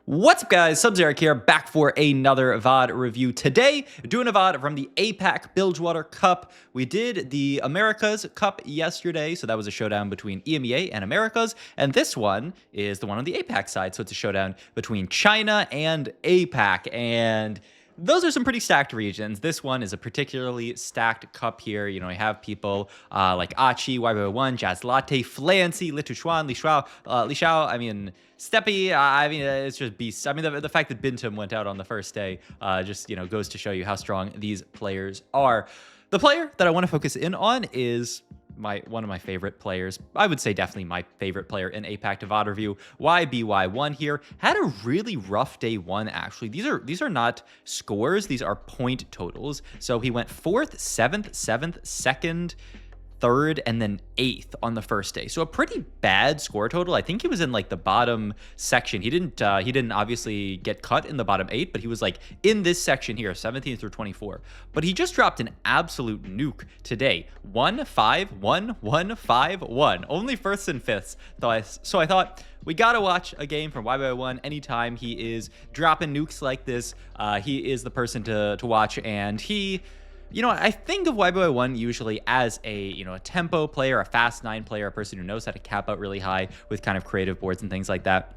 What's up, guys? Sub-Zeric here, back for another VOD review. Today, doing a VOD from the APAC Bilgewater Cup. We did the Americas Cup yesterday, so that was a showdown between EMEA and Americas, and this one is the one on the APAC side, so it's a showdown between China and APAC, and those are some pretty stacked regions. This one is a particularly stacked cup here. You know, I have people like Achi, YBY1, Jazz Latte, Flancy, Lituchuan, Lishao, I mean, Steppy, it's just beasts. I mean, the fact that Bintum went out on the first day just, you know, goes to show you how strong these players are. The player that I want to focus in on is one of my favorite players. I would say definitely my favorite player in APAC to VOD review. YBY1 here had a really rough day one, actually. These are not scores, these are point totals. So he went 4th, 7th, 7th, 2nd, 3rd, and then 8th on the first day. So a pretty bad score total. I think he was in like the bottom section. He didn't obviously get cut in the bottom 8, but he was like in this section here, 17th through 24. But he just dropped an absolute nuke today. 1, 5, 1, 1, 5, 1. Only firsts and fifths. So I thought, we gotta watch a game from YBY1 anytime he is dropping nukes like this. He is the person to watch, and he... You know, I think of YBY1 usually as a tempo player, a fast 9 player, a person who knows how to cap out really high with kind of creative boards and things like that.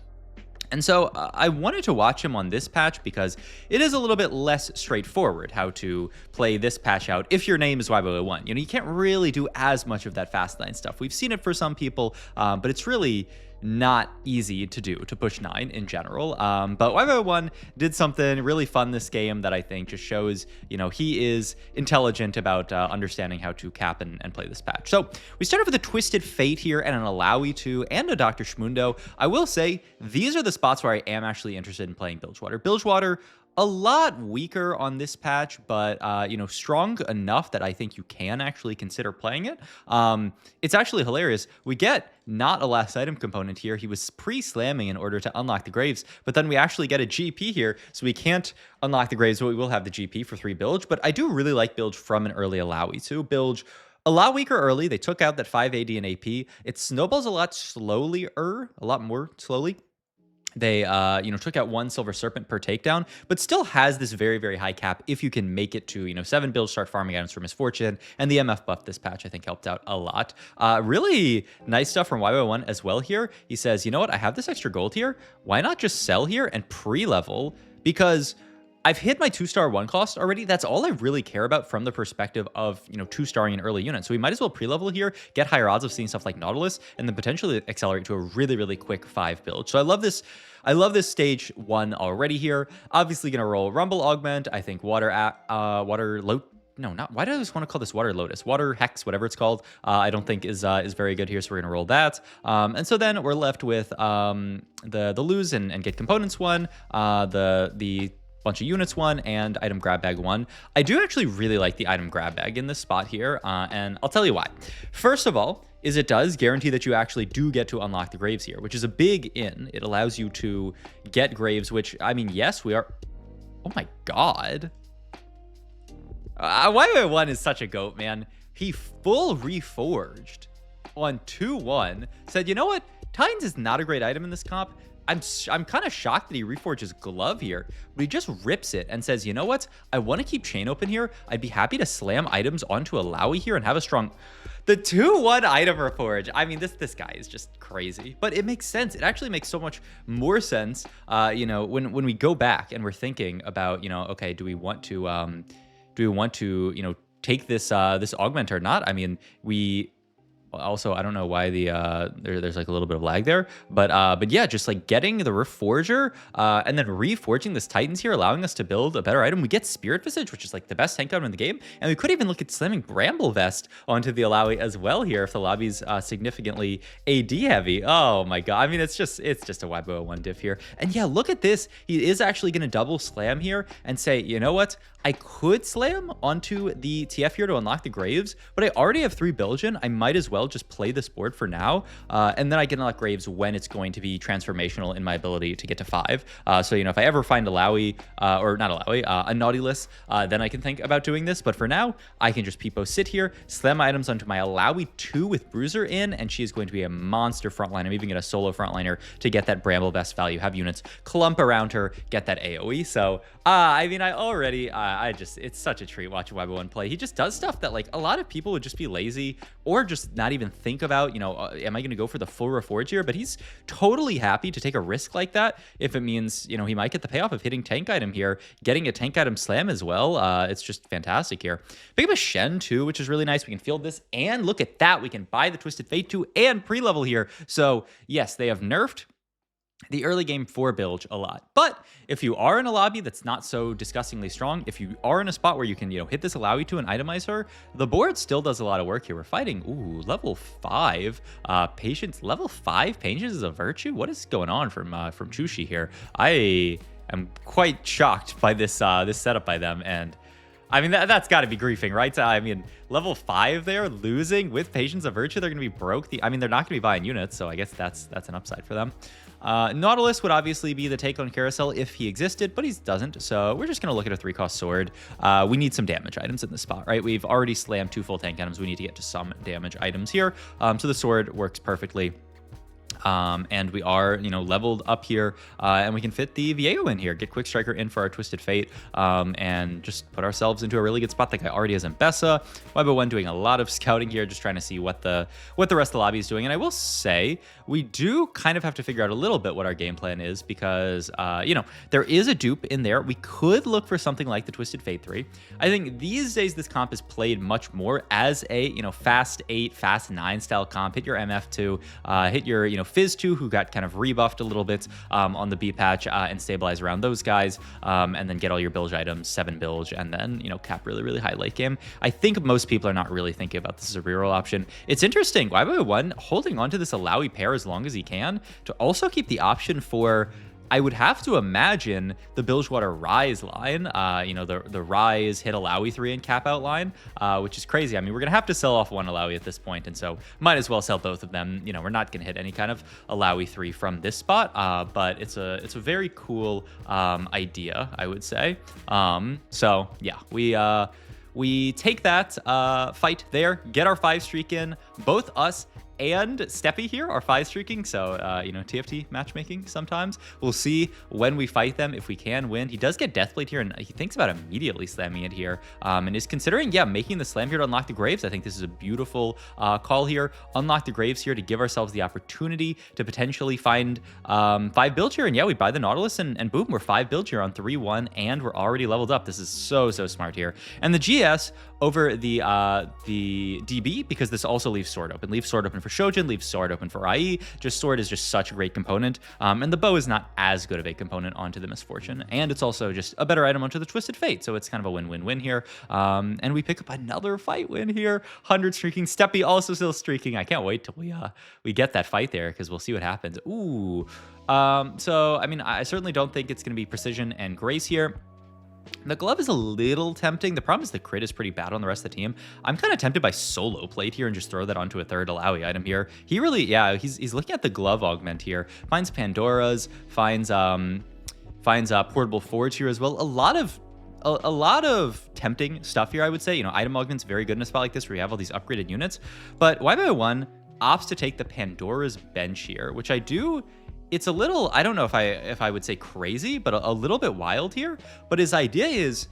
And so I wanted to watch him on this patch because it is a little bit less straightforward how to play this patch out if your name is YBY1. You know, you can't really do as much of that fast 9 stuff. We've seen it for some people, but it's really not easy to do, to push 9 in general. But YBY1 did something really fun this game that I think just shows, you know, he is intelligent about understanding how to cap and play this patch. So we started with a Twisted Fate here and an Alawi 2 and a Dr. Shmundo. I will say these are the spots where I am actually interested in playing Bilgewater. Bilgewater, a lot weaker on this patch, but, you know, strong enough that I think you can actually consider playing it. It's actually hilarious. We get not a last item component here. He was pre-slamming in order to unlock the Graves, but then we actually get a GP here, so we can't unlock the Graves, but we will have the GP for 3 Bilge. But I do really like Bilge from an early Alawi too. Bilge, a lot weaker early. They took out that 5 AD and AP. It snowballs a lot a lot more slowly. They, took out 1 Silver Serpent per takedown, but still has this very, very high cap if you can make it to, 7 builds, start farming items for Misfortune, and the MF buff this patch, I think, helped out a lot. Really nice stuff from YBY1 as well here. He says, you know what, I have this extra gold here. Why not just sell here and pre-level? Because I've hit my 2-star 1 cost already. That's all I really care about from the perspective of, 2-starring an early unit. So we might as well pre-level here, get higher odds of seeing stuff like Nautilus, and then potentially accelerate to a really, really quick 5 build. So I love this stage 1 already here. Obviously gonna roll Rumble Augment. I think Water Lotus. No, not, why do I just want to call this Water Lotus? Water Hex, whatever it's called, I don't think is very good here, so we're going to roll that. And so then we're left with the lose and get components 1, the bunch of units 1, and item grab bag 1. I do actually really like the item grab bag in this spot here, and I'll tell you why. First of all, it does guarantee that you actually do get to unlock the Graves here, which is a big in. It allows you to get Graves, which, I mean, yes, we are... Oh my god. YBY1 is such a goat, man. He full reforged on 2-1, said, you know what? Titans is not a great item in this comp. I'm kind of shocked that he reforges Glove here, but he just rips it and says, you know what? I want to keep Chain open here. I'd be happy to slam items onto Alawi here and have a strong... The 2-1 item reforge. I mean, this guy is just crazy, but it makes sense. It actually makes so much more sense, when we go back and we're thinking about, okay, do we want to take this augment or not? I mean, also, I don't know why there's like a little bit of lag there, but yeah, just like getting the Reforger and then reforging this Titans here, allowing us to build a better item. We get Spirit Visage, which is like the best tank item in the game, and we could even look at slamming Bramble Vest onto the Alawi as well here if the lobby's significantly AD heavy. Oh my god, I mean, it's just a YBY1 diff here. And yeah, look at this. He is actually going to double slam here and say, you know what? I could slam onto the TF here to unlock the Graves, but I already have 3 Bilgeon. I might as well well just play this board for now, and then I can unlock Graves when it's going to be transformational in my ability to get to 5. So, you know, if I ever find a Lowy, or not a Lowy, a Nautilus, then I can think about doing this. But for now, I can just Peepo sit here, slam items onto my Lowy 2 with Bruiser in, and she is going to be a monster frontline. I'm even going to solo frontliner to get that Bramble best value, have units clump around her, get that AoE. So, I mean, it's such a treat watching YBY1 play. He just does stuff that, like, a lot of people would just be lazy or just not even think about, you know, am I going to go for the full reforge here? But he's totally happy to take a risk like that if it means, you know, he might get the payoff of hitting tank item here, getting a tank item slam as well. It's just fantastic here. Pick up a Shen too, which is really nice. We can field this, and look at that. We can buy the Twisted Fate 2 and pre-level here. So yes, they have nerfed the early game for Bilge a lot. But if you are in a lobby that's not so disgustingly strong, if you are in a spot where you can, you know, hit this Lowy to and itemize her, the board still does a lot of work here. We're fighting, level 5 Patience. Level 5 Patience is a virtue? What is going on from Chushi here? I am quite shocked by this this setup by them, and I mean, that's got to be griefing, right? I mean, level 5 there, losing with Patience of Virtue, they're going to be broke. I mean, they're not going to be buying units, so I guess that's an upside for them. Nautilus would obviously be the take on Carousel if he existed, but he doesn't, so we're just going to look at a 3-cost sword. We need some damage items in this spot, right? We've already slammed 2 full tank items. We need to get to some damage items here, so the sword works perfectly. And we are, you know, leveled up here, and we can fit the Viego in here, get Quick Striker in for our Twisted Fate, and just put ourselves into a really good spot. The guy already has Mbessa. YBY1 doing a lot of scouting here, just trying to see what the rest of the lobby is doing. And I will say, we do kind of have to figure out a little bit what our game plan is, because, you know, there is a dupe in there. We could look for something like the Twisted Fate 3. I think these days this comp is played much more as a, you know, fast 8, fast 9 style comp. Hit your MF2, hit your, you know, Fizz 2, who got kind of rebuffed a little bit on the B patch, and stabilize around those guys, and then get all your bilge items, 7 bilge, and then, you know, cap really, really high late game. I think most people are not really thinking about this as a reroll option. It's interesting, YBY1 holding on to this Lowy pair as long as he can to also keep the option for, I would have to imagine, the Bilgewater Rise line, you know, the Rise hit a Lowy 3 and cap out line, which is crazy. I mean, we're going to have to sell off one Lowy at this point, and so might as well sell both of them. You know, we're not going to hit any kind of Lowy 3 from this spot, but it's a very cool idea, I would say. So yeah, we take that fight there, get our 5 streak in, both us and Steppy here are 5 streaking, so, you know, TFT matchmaking sometimes. We'll see when we fight them if we can win. He does get Deathblade here, and he thinks about immediately slamming it here, and is considering, yeah, making the slam here to unlock the Graves. I think this is a beautiful call here. Unlock the Graves here to give ourselves the opportunity to potentially find 5 build here, and yeah, we buy the Nautilus, and boom, we're 5 build here on 3-1, and we're already leveled up. This is so smart here. And the GS over the DB, because this also leaves sword open. Leaves sword open for Shojin, leaves sword open for IE. Just sword is just such a great component. And the bow is not as good of a component onto the Misfortune. And it's also just a better item onto the Twisted Fate. So it's kind of a win-win-win here. And we pick up another fight win here. 100 streaking. Steppy also still streaking. I can't wait till we get that fight there, because we'll see what happens. Ooh. So, I mean, I certainly don't think it's going to be Precision and Grace here. The glove is a little tempting. The problem is the crit is pretty bad on the rest of the team. I'm kind of tempted by solo plate here and just throw that onto a third Lowy item here. He really, yeah, he's looking at the glove augment here. Finds Pandoras, finds portable forge here as well. A lot of tempting stuff here, I would say. You know, item augment's very good in a spot like this where you have all these upgraded units. But YBY1 opts to take the Pandora's Bench here, which I do. It's a little, I don't know if I would say crazy, but a little bit wild here. But his idea is,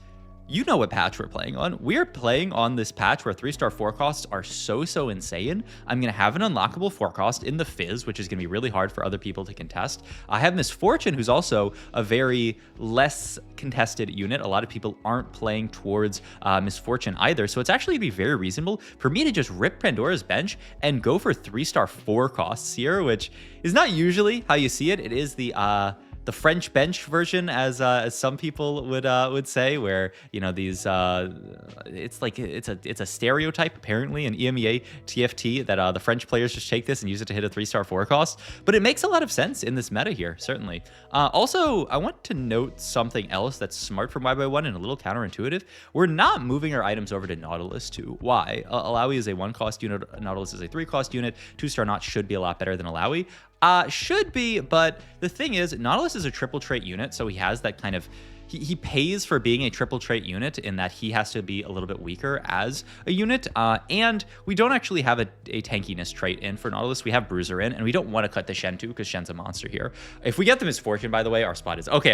you know what patch we're playing on. We're playing on this patch where 3-star 4 costs are so insane. I'm going to have an unlockable 4 cost in the Fizz, which is going to be really hard for other people to contest. I have Misfortune, who's also a very less contested unit. A lot of people aren't playing towards Misfortune either. So it's actually going to be very reasonable for me to just rip Pandora's Bench and go for 3-star 4 costs here, which is not usually how you see it. It is the the French bench version, as some people would say, where these it's like it's a stereotype apparently in EMEA TFT that the French players just take this and use it to hit a 3-star 4 cost, but it makes a lot of sense in this meta here, certainly. Also, I want to note something else that's smart from YBY1 and a little counterintuitive. We're not moving our items over to Nautilus too. Why? Alawi is a 1-cost unit, Nautilus is a 3-cost unit. 2-star Not should be a lot better than Alawi. Should be, but the thing is, Nautilus is a triple trait unit, so he has that kind of... He pays for being a triple trait unit in that he has to be a little bit weaker as a unit, and we don't actually have a tankiness trait in for Nautilus. We have Bruiser in, and we don't want to cut the Shen too because Shen's a monster here. If we get the Misfortune, by the way, our spot is okay.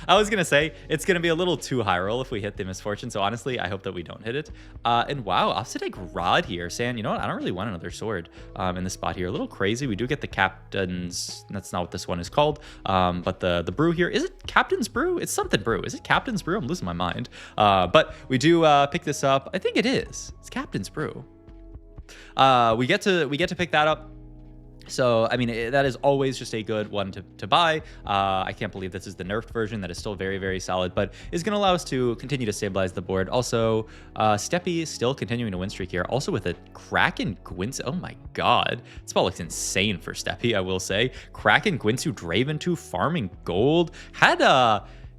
I was gonna say it's gonna be a little too high roll if we hit the Misfortune, so honestly, I hope that we don't hit it. And wow, I'll have to take Rod here, saying, you know what, I don't really want another sword in this spot here. A little crazy. We do get the Captain's. That's not what this one is called, but the brew here. Is it Captain's Brew? It's something brew. Is it Captain's Brew? I'm losing my mind. But we do pick this up. I think it is. It's Captain's Brew. We get to pick that up. So, I mean, that is always just a good one to buy. I can't believe this is the nerfed version. That is still very, very solid, but is going to allow us to continue to stabilize the board. Also, Steppy still continuing to win streak here. Also with a Kraken Gwynsu. Oh my god. This ball looks insane for Steppy, I will say. Kraken Gwynsu Draven 2 farming gold. Had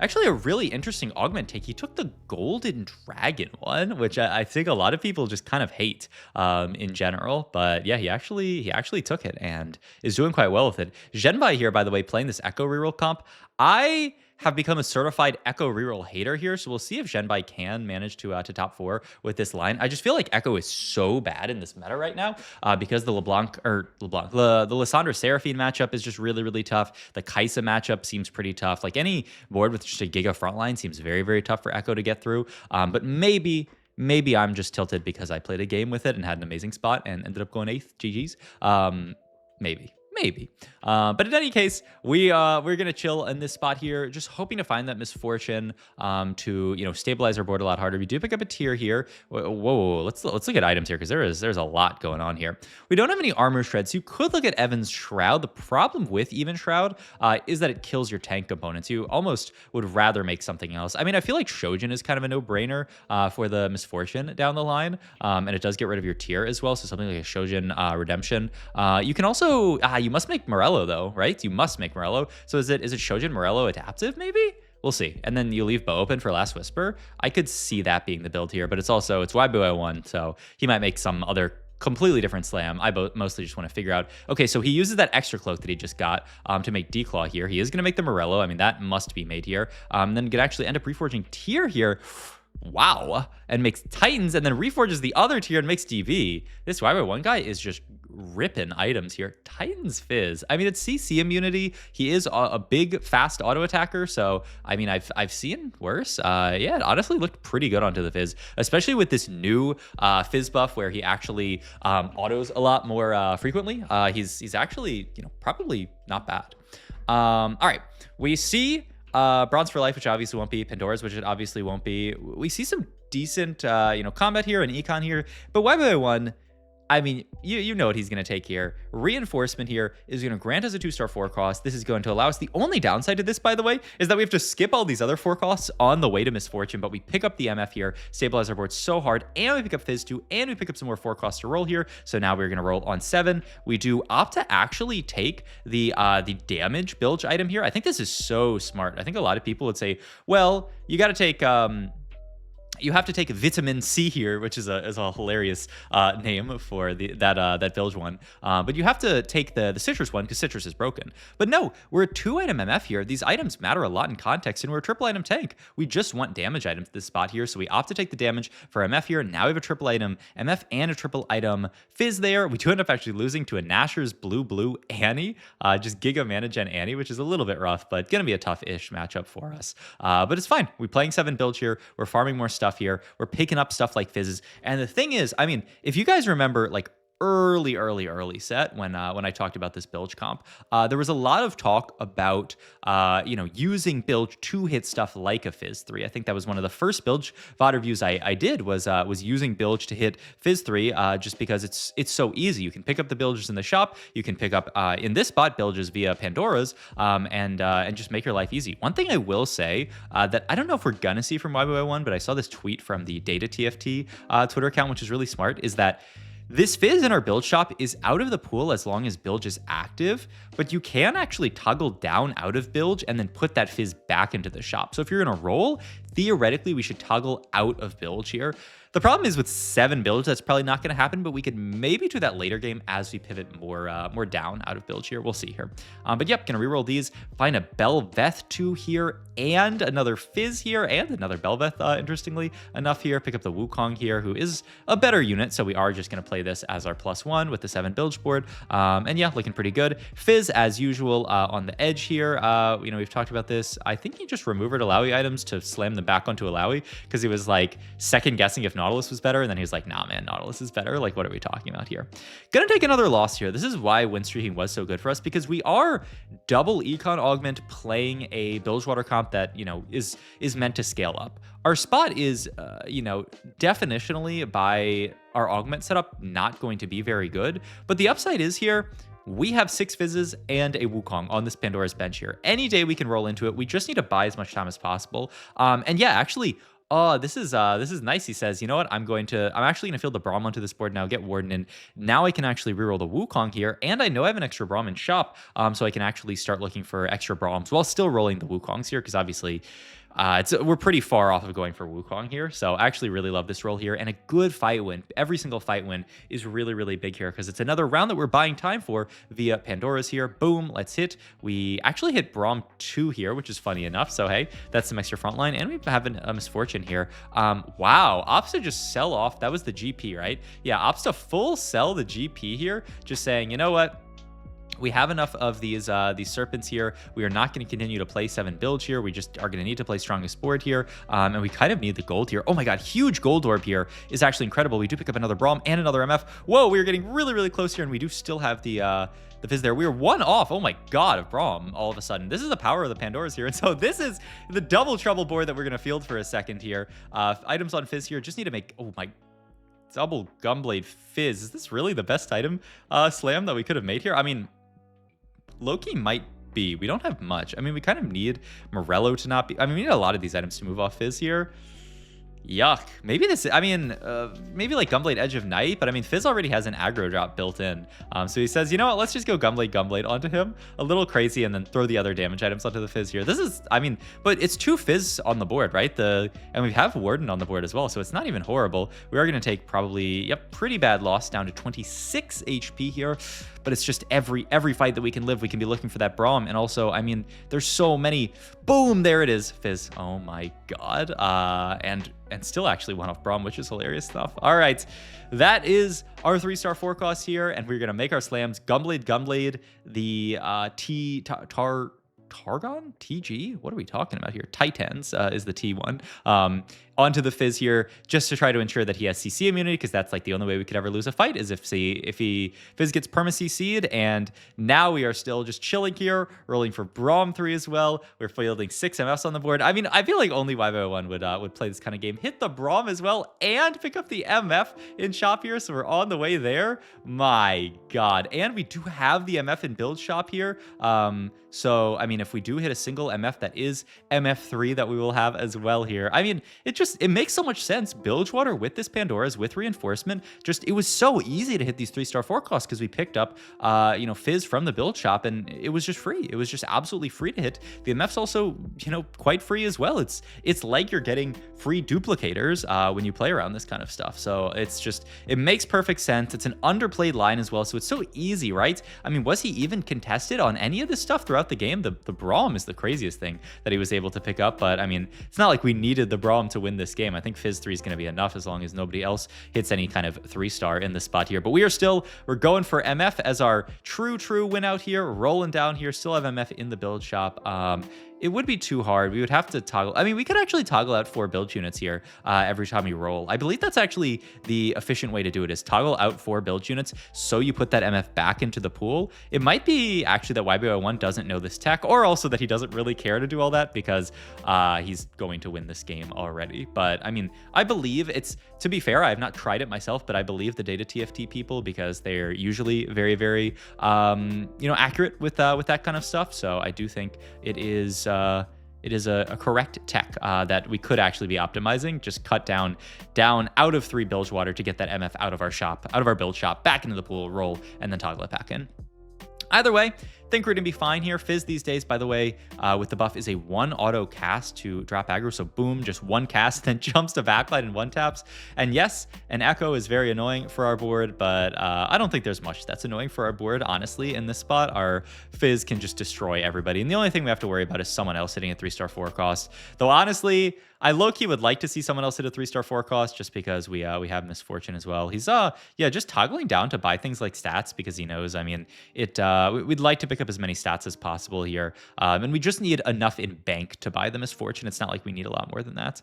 actually a really interesting augment take. He took the Golden Dragon one, which I think a lot of people just kind of hate in general. But yeah, he actually took it and is doing quite well with it. Zhenbai here, by the way, playing this Echo reroll comp. I have become a certified Echo reroll hater here, so we'll see if Zhenbai can manage to top 4 with this line. I just feel like Echo is so bad in this meta right now because the the Lissandra Seraphine matchup is just really, really tough. The Kaisa matchup seems pretty tough. Like any board with just a Giga frontline seems very, very tough for Echo to get through. But maybe I'm just tilted because I played a game with it and had an amazing spot and ended up going 8th. GG's. Maybe. But in any case, we're gonna chill in this spot here, just hoping to find that Misfortune to stabilize our board a lot harder. We do pick up a tier here. Whoa, let's look at items here because there's a lot going on here. We don't have any armor shreds. You could look at Evan's Shroud. The problem with even Shroud is that it kills your tank components. You almost would rather make something else. I mean, I feel like Shojin is kind of a no-brainer for the Misfortune down the line, and it does get rid of your tier as well. So something like a Shojin Redemption. You can also you must make Morello though, right? You must make Morello. So is it Shojin Morello adaptive maybe? We'll see. And then you leave Bow open for Last Whisper. I could see that being the build here, but it's YBY1, so he might make some other completely different slam. I mostly just want to figure out, okay, so he uses that extra cloak that he just got to make Declaw here. He is going to make the Morello. I mean, that must be made here. Then could actually end up reforging tier here. Wow. And makes Titans and then reforges the other tier and makes DV. This YBY1 guy is just ripping items here. Titans Fizz. I mean, it's CC immunity. He is a big, fast auto attacker. So, I mean, I've seen worse. Yeah, it honestly looked pretty good onto the Fizz, especially with this new Fizz buff where he actually autos a lot more frequently. He's actually, probably not bad. All right. We see Bronze for Life, which obviously won't be. Pandora's, which it obviously won't be. We see some decent, combat here and econ here. But YBY1, I mean, you know what he's going to take here. Reinforcement here is going to grant us a 2-star 4 cost. This is going to allow us. The only downside to this, by the way, is that we have to skip all these other 4 costs on the way to Misfortune, but we pick up the MF here, stabilize our board so hard, and we pick up Fizz 2, and we pick up some more 4 costs to roll here. So now we're going to roll on 7. We do opt to actually take the damage bilge item here. I think this is so smart. I think a lot of people would say, well, you got to take... you have to take vitamin C here, which is a hilarious name for that bilge one. But you have to take the citrus one because citrus is broken. But no, we're a 2-item MF here. These items matter a lot in context, and we're a triple item tank. We just want damage items this spot here, so we opt to take the damage for MF here. Now we have a triple item MF and a triple item Fizz there. We do end up actually losing to a Nashor's blue Annie, just Giga Mana Gen Annie, which is a little bit rough, but gonna be a tough-ish matchup for us. But it's fine. We're playing 7 bilge here. We're farming more stuff here. We're picking up stuff like Fizzes. And the thing is, I mean, if you guys remember, like, early set when I talked about this bilge comp. There was a lot of talk about using bilge to hit stuff like a Fizz 3. I think that was one of the first bilge VOD reviews I did was using bilge to hit Fizz 3 just because it's so easy. You can pick up the bilges in the shop. You can pick up in this spot bilges via Pandoras and just make your life easy. One thing I will say that I don't know if we're gonna see from YBY1, but I saw this tweet from the Data TFT Twitter account, which is really smart, is that this Fizz in our build shop is out of the pool as long as bilge is active, but you can actually toggle down out of bilge and then put that Fizz back into the shop. So if you're in a roll, theoretically we should toggle out of bilge here. The problem is with 7 bilge, that's probably not going to happen, but we could maybe do that later game as we pivot more down out of bilge here. We'll see here. But yep, going to reroll these, find a Belveth 2 here, and another Fizz here, and another Belveth, interestingly enough here. Pick up the Wukong here, who is a better unit, so we are just going to play this as our +1 with the 7 bilge board. And yeah, looking pretty good. Fizz, as usual, on the edge here. We've talked about this. I think he just removed Alawi items to slam them back onto Alawi, because he was like second-guessing if Nautilus was better, and then he was like, nah, man, Nautilus is better. Like, what are we talking about here? Gonna take another loss here. This is why win streaking was so good for us, because we are double econ augment playing a Bilgewater comp that, is meant to scale up. Our spot is, definitionally by our augment setup, not going to be very good, but the upside is here, we have 6 Fizzes and a Wukong on this Pandora's Bench here. Any day we can roll into it. We just need to buy as much time as possible. And yeah, actually, this is nice. He says, you know what? I'm actually gonna field the Braum onto this board now, get Warden in. Now I can actually reroll the Wukong here, and I know I have an extra Braum in shop, so I can actually start looking for extra Braums while still rolling the Wukongs here, because obviously we're pretty far off of going for Wukong here. So I actually really love this roll here, and a good fight win. Every single fight win is really, really big here, because it's another round that we're buying time for via Pandora's here. Boom, let's hit. We actually hit Braum 2 here, which is funny enough. So hey, that's some extra front line, and we have a misfortune here. Wow, Opsta just sell off. That was the GP, right? Yeah, Opsta full sell the GP here, just saying, you know what? We have enough of these serpents here. We are not going to continue to play 7 bilge here. We just are going to need to play strongest board here. And we kind of need the gold here. Oh my god, huge gold orb here is actually incredible. We do pick up another Braum and another MF. Whoa, we are getting really, really close here, and we do still have the Fizz there. We are 1 off, oh my god, of Braum all of a sudden. This is the power of the Pandoras here. And so this is the double trouble board that we're going to field for a second here. Items on Fizz here. Just need to make, oh my, double Gunblade Fizz. Is this really the best item slam that we could have made here? I mean, Loki might be. We don't have much. I mean, we kind of need Morello to not be. I mean, we need a lot of these items to move off Fizz here. Yuck. Maybe this, maybe like Gunblade Edge of Night, but I mean, Fizz already has an aggro drop built in. So he says, you know what, let's just go Gunblade onto him. A little crazy, and then throw the other damage items onto the Fizz here. This is, but it's 2 Fizz on the board, right? And we have Warden on the board as well, so it's not even horrible. We are going to take probably, pretty bad loss down to 26 HP here. But it's just every fight that we can live, we can be looking for that Braum. And also, I mean, there's so many. Boom, there it is, Fizz. Oh my god. And still actually 1 off Braum, which is hilarious stuff. All right, that is our 3-star forecast here, and we're gonna make our slams. Gunblade, the Targon? TG? What are we talking about here? Titans is the T1. Onto the Fizz here, just to try to ensure that he has CC immunity, because that's like the only way we could ever lose a fight, is if Fizz gets perma CC'd. And now we are still just chilling here, rolling for Braum 3 as well. We're fielding 6 MFs on the board. I mean, I feel like only YBY1 would play this kind of game. Hit the Braum as well, and pick up the MF in shop here, so we're on the way there. My god. And we do have the MF in build shop here. So, I mean, if we do hit a single MF, that is MF3 that we will have as well here. I mean, it makes so much sense. Bilgewater with this Pandora's, with reinforcement, it was so easy to hit these 3-star forecasts, because we picked up, Fizz from the build shop, and it was just free. It was just absolutely free to hit. The MF's also, quite free as well. It's like you're getting free duplicators when you play around this kind of stuff. So it makes perfect sense. It's an underplayed line as well, so it's so easy, right? I mean, was he even contested on any of this stuff throughout the game? The Braum is the craziest thing that he was able to pick up, but I mean, it's not like we needed the Braum to win this game. I think Fizz 3 is going to be enough as long as nobody else hits any kind of 3-star in this spot here. But we're going for MF as our true win out here, rolling down here, still have MF in the build shop. it would be too hard. We would have to toggle. I mean, we could actually toggle out 4 build units here every time you roll. I believe that's actually the efficient way to do it, is toggle out 4 build units so you put that MF back into the pool. It might be actually that YBY1 doesn't know this tech, or also that he doesn't really care to do all that because he's going to win this game already. But I mean, I believe it's, to be fair, I have not tried it myself, but I believe the data TFT people, because they're usually very, very, accurate with that kind of stuff. So I do think it is a correct tech that we could actually be optimizing. Just cut down out of 3 Bilgewater to get that MF out of our build shop, back into the pool, roll, and then toggle it back in. Either way, think we're going to be fine here. Fizz these days, by the way, with the buff, is a 1 auto cast to drop aggro. So boom, just 1 cast, then jumps to backlight and 1 taps. And yes, an echo is very annoying for our board, but I don't think there's much that's annoying for our board, honestly. In this spot, our Fizz can just destroy everybody. And the only thing we have to worry about is someone else hitting a 3-star 4 cost. Though honestly, I low-key would like to see someone else hit a 3-star 4 cost, just because we have Misfortune as well. He's just toggling down to buy things like stats, because he knows, I mean, we'd like to pick up as many stats as possible here. And we just need enough in bank to buy the Misfortune. It's not like we need a lot more than that.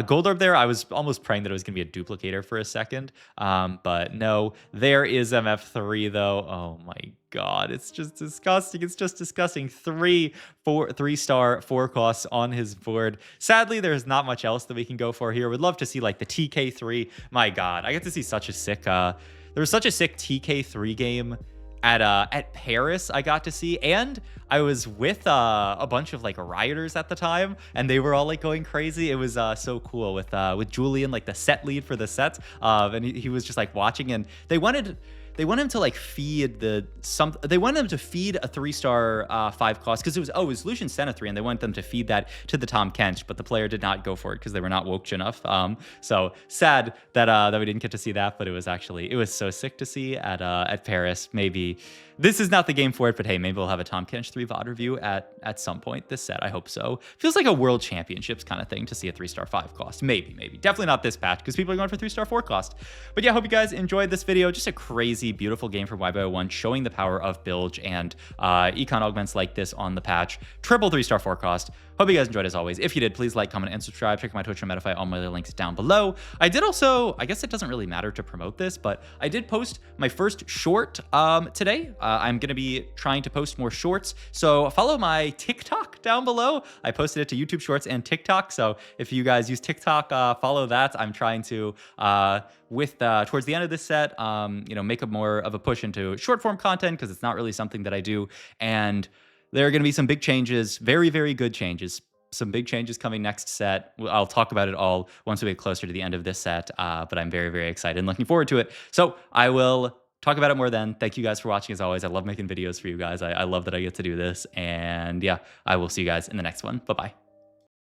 Gold Orb there, I was almost praying that it was going to be a duplicator for a second. But no, there is MF3 though. Oh my God, it's just disgusting. It's just disgusting. 3-star 4 costs on his board. Sadly, there's not much else that we can go for here. We'd love to see like the TK3. My God, I get to see such a sick, there was such a sick TK3 game at Paris I got to see, and I was with a bunch of like rioters at the time, and they were all like going crazy. It was so cool with Julian, like the set lead for the set, and he was just like watching, and they wanted him to like feed they wanted him to feed a 3-star 5 cost, because it was Lucian Senna 3, and they wanted them to feed that to the Tom Kench, but the player did not go for it because they were not woke enough. So sad that we didn't get to see that, but it was so sick to see at Paris. Maybe this is not the game for it, but hey, maybe we'll have a Tom Kench 3 VOD review at some point this set. I hope so. Feels like a World Championships kind of thing to see a 3-star 5 cost. Maybe. Definitely not this patch, because people are going for 3-star 4 cost. But yeah, I hope you guys enjoyed this video. Just a crazy, beautiful game from YBY1, showing the power of Bilge and econ augments like this on the patch. Triple 3-star 4 cost. Hope you guys enjoyed as always. If you did, please like, comment, and subscribe. Check out my Twitch and Metafy, all my other links down below. I did also, I guess it doesn't really matter to promote this, but I did post my first short today. I'm going to be trying to post more shorts, so follow my TikTok down below. I posted it to YouTube Shorts and TikTok, so if you guys use TikTok, follow that. I'm trying to, towards the end of this set, make a more of a push into short form content, because it's not really something that I do, and there are going to be some big changes, very, very good changes. Some big changes coming next set. I'll talk about it all once we get closer to the end of this set, but I'm very, very excited and looking forward to it. So I will talk about it more then. Thank you guys for watching as always. I love making videos for you guys. I love that I get to do this. And yeah, I will see you guys in the next one. Bye-bye.